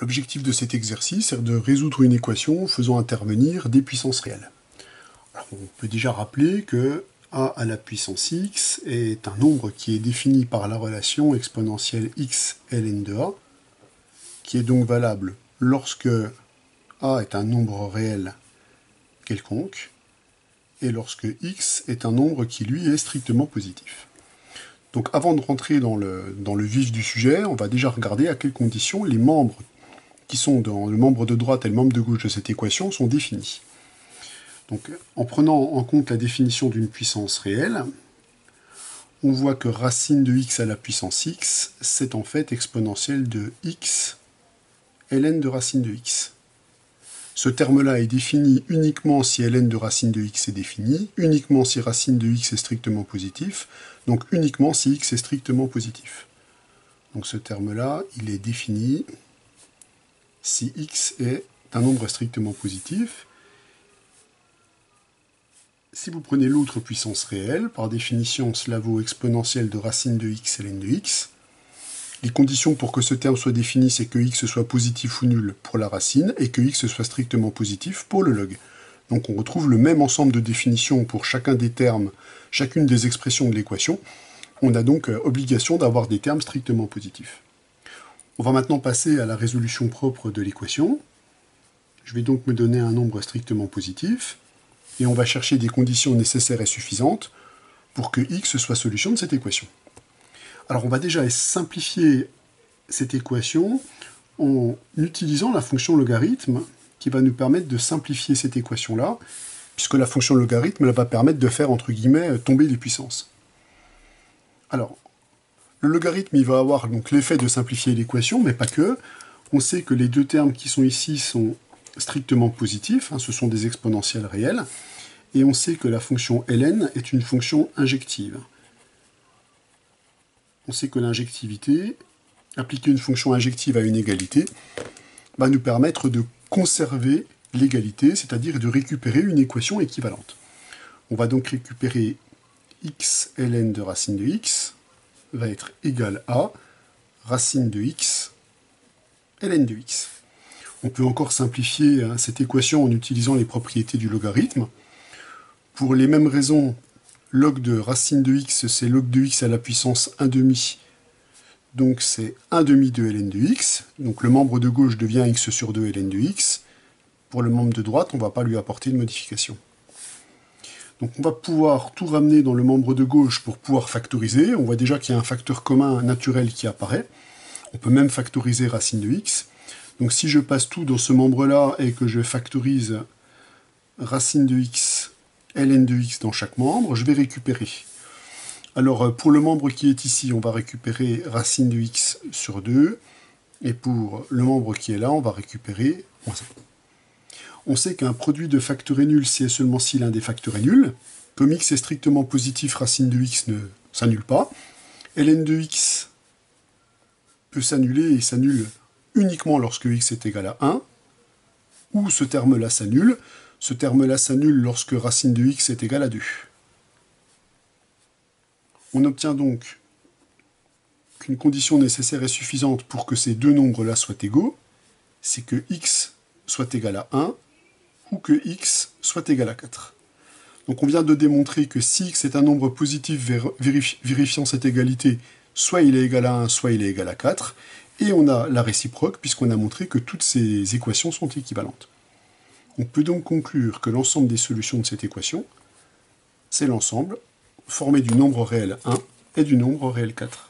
L'objectif de cet exercice est de résoudre une équation faisant intervenir des puissances réelles. Alors, on peut déjà rappeler que a à la puissance x est un nombre qui est défini par la relation exponentielle x ln de a, qui est donc valable lorsque a est un nombre réel quelconque, et lorsque x est un nombre qui, lui, est strictement positif. Donc avant de rentrer dans le vif du sujet, on va déjà regarder à quelles conditions les membres qui sont dans le membre de droite et le membre de gauche de cette équation sont définis. Donc en prenant en compte la définition d'une puissance réelle, on voit que racine de x à la puissance x, c'est en fait exponentielle de x ln de racine de x. Ce terme-là est défini uniquement si ln de racine de x est défini, uniquement si racine de x est strictement positif, donc uniquement si x est strictement positif. Donc ce terme-là, il est défini si x est un nombre strictement positif. Si vous prenez l'autre puissance réelle, par définition, cela vaut exponentielle de racine de x ln de x. Les conditions pour que ce terme soit défini, c'est que x soit positif ou nul pour la racine, et que x soit strictement positif pour le log. Donc on retrouve le même ensemble de définitions pour chacun des termes, chacune des expressions de l'équation. On a donc obligation d'avoir des termes strictement positifs. On va maintenant passer à la résolution propre de l'équation. Je vais donc me donner un nombre strictement positif, et on va chercher des conditions nécessaires et suffisantes pour que x soit solution de cette équation. Alors on va déjà simplifier cette équation en utilisant la fonction logarithme qui va nous permettre de simplifier cette équation-là, puisque la fonction logarithme elle va permettre de faire, entre guillemets, tomber les puissances. Alors, le logarithme il va avoir donc l'effet de simplifier l'équation, mais pas que. On sait que les deux termes qui sont ici sont strictement positifs, ce sont des exponentielles réelles, et on sait que la fonction ln est une fonction injective. On sait que l'injectivité, appliquer une fonction injective à une égalité, va nous permettre de conserver l'égalité, c'est-à-dire de récupérer une équation équivalente. On va donc récupérer x ln de racine de x va être égal à racine de x ln de x. On peut encore simplifier cette équation en utilisant les propriétés du logarithme. Pour les mêmes raisons, log de racine de x, c'est log de x à la puissance 1/2, donc c'est 1/2 de ln de x, donc le membre de gauche devient x sur 2 ln de x. Pour le membre de droite, on ne va pas lui apporter de modification. Donc on va pouvoir tout ramener dans le membre de gauche pour pouvoir factoriser. On voit déjà qu'il y a un facteur commun naturel qui apparaît. On peut même factoriser racine de x. Donc si je passe tout dans ce membre-là et que je factorise racine de x, ln de x dans chaque membre, je vais récupérer. Alors pour le membre qui est ici, on va récupérer racine de x sur 2. Et pour le membre qui est là, on va récupérer moins 1. On sait qu'un produit de facteurs est nul si et seulement si l'un des facteurs est nul. Comme x est strictement positif, racine de x ne s'annule pas. ln de x peut s'annuler et s'annule uniquement lorsque x est égal à 1. Ou ce terme-là s'annule. Ce terme-là s'annule lorsque racine de x est égal à 2. On obtient donc qu'une condition nécessaire et suffisante pour que ces deux nombres-là soient égaux, c'est que x soit égal à 1 ou que x soit égal à 4. Donc on vient de démontrer que si x est un nombre positif vérifiant cette égalité, soit il est égal à 1, soit il est égal à 4, et on a la réciproque puisqu'on a montré que toutes ces équations sont équivalentes. On peut donc conclure que l'ensemble des solutions de cette équation, c'est l'ensemble formé du nombre réel 1 et du nombre réel 4.